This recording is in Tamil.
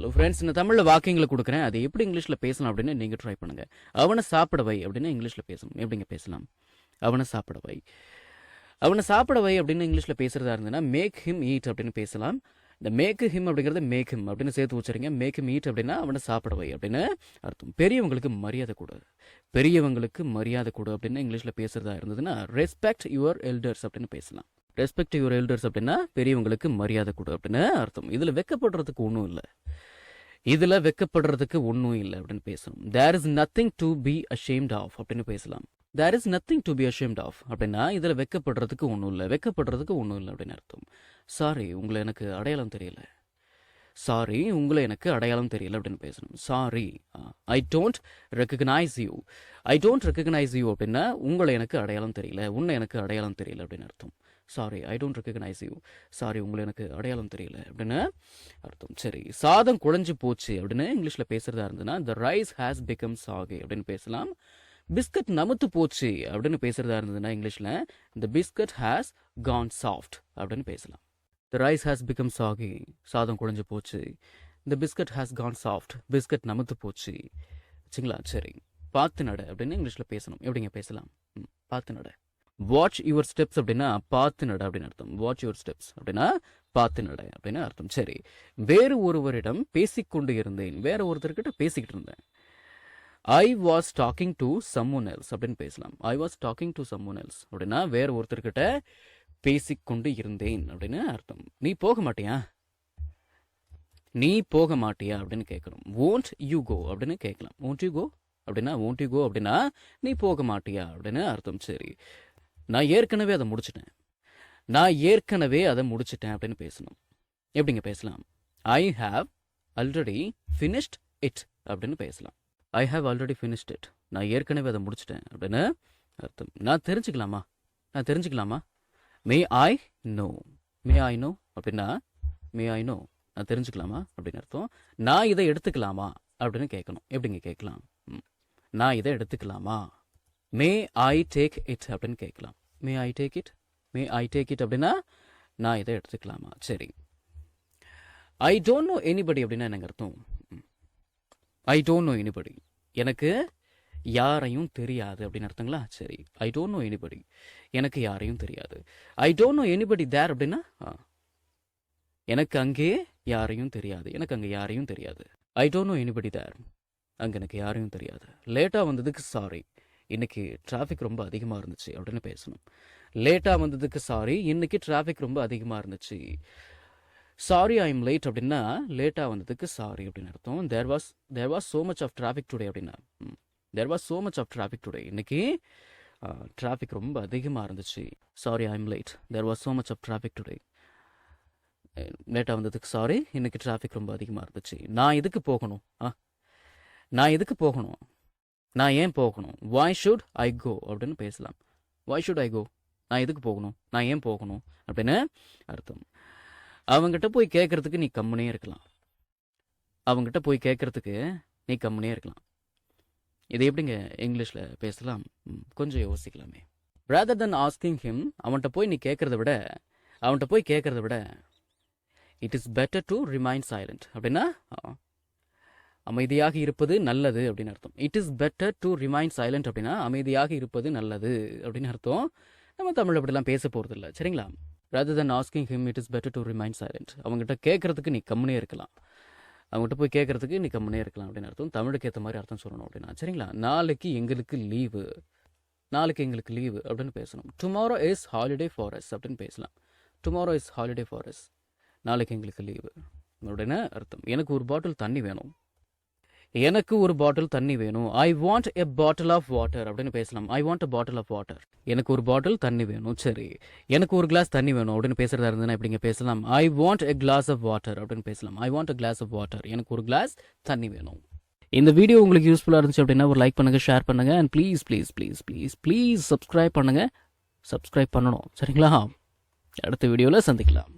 ஹலோ ஃப்ரெண்ட்ஸ், இந்த தமிழில் வாக்கியங்களை கொடுக்குறேன். அது எப்படி இங்கிலீஷில் பேசலாம் அப்படின்னு நீங்கள் ட்ரை பண்ணுங்கள். அவனை சாப்பிட வை அப்படின்னு இங்கிலீஷில் பேசணும். எப்படிங்க பேசலாம்? அவனை சாப்பிட வை. அவனை சாப்பிட வை அப்படின்னு இங்கிலீஷில் பேசுகிறதா இருந்ததுன்னா மேக் ஹிம் ஈட் அப்படின்னு பேசலாம். இந்த மேக் ஹிம் அப்படிங்கிறத மேக் ஹிம் அப்படின்னு சேர்த்து வச்சுருங்க. மேக் ஹிம் ஈட் அப்படின்னா அவனை சாப்பிட வை அப்படின்னு அர்த்தம். பெரியவங்களுக்கு மரியாதை கொடு, பெரியவங்களுக்கு மரியாதை கொடு அப்படின்னு இங்கிலீஷில் பேசுகிறதா இருந்ததுன்னா ரெஸ்பெக்ட் யுவர் எல்டர்ஸ் அப்படின்னு பேசலாம். ரெஸ்பெக்ட் யுவர் எல்டர்ஸ் அப்படின்னா பெரியவங்களுக்கு மரியாதை கொடு அப்படின்னு அர்த்தம். இதில் வெக்கப்படுறதுக்கு ஒன்றும் இல்லை, அப்படின்னு பேசணும். There is nothing to be ashamed of அப்படின்னு பேசலாம். There is nothing to be ashamed of அப்படின்னா இதில் வெக்கப்படுறதுக்கு ஒன்றும் இல்லை அப்படின்னு அர்த்தம். சாரி, உங்களை எனக்கு அடையாளம் தெரியல. அப்படின்னு பேசணும். Sorry, I don't recognise you. அப்படின்னா உங்களை எனக்கு அடையாளம் தெரியல, உன்னை எனக்கு அடையாளம் தெரியல அப்படின்னு அர்த்தம். Sorry, I don't recognise you. Sorry, உங்களை எனக்கு அடையாளம் தெரியல அப்படின்னு அர்த்தம். சரி, சாதம் குழஞ்சு போச்சு அப்படின்னு இங்கிலீஷில் பேசுறதா இருந்ததுன்னா the rice has become soggy அப்படின்னு பேசலாம். பிஸ்கட் நமுத்து போச்சு அப்படின்னு பேசுறதா இருந்ததுன்னா இங்கிலீஷில் the biscuit has gone soft அப்படின்னு பேசலாம். The rice has become soggy, சாதம் குழஞ்சு போச்சு. The biscuit has gone soft, biscuit நமுத்து போச்சு. சரிங்களா? சரி, பார்த்து நட அப்படின்னு இங்கிலீஷில் பேசணும். எப்படிங்க பேசலாம்? பார்த்து நட. வாட்ச் யுவர் ஸ்டெப்ஸ் அப்படின்னா பார்த்து நட அப்படின்னு அர்த்தம். வாட்ச் யுவர் ஸ்டெப்ஸ் அப்படின்னா பார்த்து நட அப்படின்னு அர்த்தம். சரி, வேறு ஒருவரிடம் பேசிக்கொண்டு இருந்தேன், வேற ஒருத்தர்கிட்ட பேசிக்கிட்டு இருந்தேன். I was talking to சம்மோன் else அப்படின்னு பேசலாம். I was talking to சம்மோன் else அப்படின்னா வேற ஒருத்தர்கிட்ட பேசிக்கொண்டு இருந்தேன் அப்படின்னு அர்த்தம். நீ போக மாட்டியா அப்படின்னு கேட்கணும். won't you go அப்படின்னு கேட்கலாம். won't you go அப்படின்னா நீ போக மாட்டியா அப்படின்னு அர்த்தம். சரி, நான் ஏற்கனவே அதை முடிச்சிட்டேன் அப்படின்னு பேசணும். எப்படிங்க பேசலாம்? I have already finished it அப்படின்னு பேசலாம். I have already finished it, நான் ஏற்கனவே அதை முடிச்சிட்டேன் அப்படின்னு அர்த்தம். நான் தெரிஞ்சுக்கலாமா? மே ஐ நோ அப்படின்னா நான் தெரிஞ்சுக்கலாமா அப்படின்னு அர்த்தம். நான் இதை எடுத்துக்கலாமா அப்படின்னு கேட்கணும். எப்படிங்க கேட்கலாம்? நான் இதை எடுத்துக்கலாமா? மே ஐ டேக் இட் அப்படின்னு கேட்கலாம். மே ஐ டேக் இட் அப்படின்னா நான் இதை எடுத்துக்கலாமா? சரி, ஐ டோன்ட் நோ எனிபடி அப்படின்னா எனக்கு அர்த்தம். ஐ டோன்ட் நோ எனிபடி, எனக்கு யாரையும் தெரியாது அப்படின்னு அர்த்தங்களா? சரி, ஐ டோன்ட் நோ எனிபடி, எனக்கு யாரையும் தெரியாது. I don't know anybody there அப்படின்னா எனக்கு அங்கே யாரையும் தெரியாது, I don't know anybody there, அங்கே எனக்கு யாரையும் தெரியாது. லேட்டாக வந்ததுக்கு சாரி, இன்னைக்கு டிராஃபிக் ரொம்ப அதிகமாக இருந்துச்சு அப்படின்னு பேசணும். லேட்டாக வந்ததுக்கு சாரி, இன்னைக்கு டிராஃபிக் ரொம்ப அதிகமாக இருந்துச்சு. சாரி ஐ எம் லேட் அப்படின்னா லேட்டாக வந்ததுக்கு சாரி அப்படின்னு அர்த்தம். There was so much of traffic today அப்படின்னா there was so much of traffic today, இன்னைக்கு டிராஃபிக் ரொம்ப அதிகமாக இருந்துச்சு. Sorry I am late, there was so much of traffic today. லேட்டாக வந்ததுக்கு சாரி, இன்னைக்கு டிராஃபிக் ரொம்ப அதிகமாக இருந்துச்சு. நான் எதுக்கு போகணும்? நான் ஏன் போகணும்? why should I go அப்படின்னு பேசலாம். why should I go, நான் எதுக்கு போகணும், நான் ஏன் போகணும் அப்படின்னு அர்த்தம். அவங்ககிட்ட போய் கேட்கறதுக்கு நீ கம்முனே இருக்கலாம். இது எப்படிங்க இங்கிலீஷில் பேசலாம்? கொஞ்சம் யோசிக்கலாமே. rather than asking him, அவன்கிட்ட போய் கேட்கறத விட it is better to remain silent அப்படின்னா அமைதியாக இருப்பது நல்லது அப்படின்னு அர்த்தம். It is better to remain silent அப்படின்னா அமைதியாக இருப்பது நல்லது அப்படின்னு அர்த்தம். நம்ம தமிழ் அப்படிலாம் பேச போகிறது இல்லை, சரிங்களா? rather than asking him, it is better to remain silent. அவங்ககிட்ட கேட்கறதுக்கு நீ கம்முனே இருக்கலாம், அப்படின்னு அர்த்தம். தமிழுக்கு ஏற்ற மாதிரி அர்த்தம் சொல்லணும் அப்படின்னா, சரிங்களா? நாளைக்கு எங்களுக்கு லீவு அப்படின்னு பேசணும். Tomorrow is holiday for us அப்படின்னு பேசலாம். நாளைக்கு எங்களுக்கு லீவு அப்படின்னு அர்த்தம். எனக்கு ஒரு பாட்டில் தண்ணி வேணும். I want a bottle of water அப்படின்னு பேசலாம். I want a bottle of water, எனக்கு ஒரு பாட்டில் தண்ணி வேணும். சரி, எனக்கு ஒரு கிளாஸ் தண்ணி வேணும் அப்படின்னு பேசுறதா இருந்ததுன்னா எப்படிங்க பேசலாம்? I want a glass of water அப்படின்னு பேசலாம். I want a glass of water, எனக்கு ஒரு கிளாஸ் தண்ணி வேணும். இந்த வீடியோ உங்களுக்கு யூஸ்ஃபுல்லாக இருந்துச்சு அப்படின்னா ஒரு லைக் பண்ணுங்க, ஷேர் பண்ணுங்க, அண்ட் ப்ளீஸ் சப்ஸ்கிரைப் பண்ணணும், சரிங்களா? அடுத்த வீடியோவில் சந்திக்கலாம்.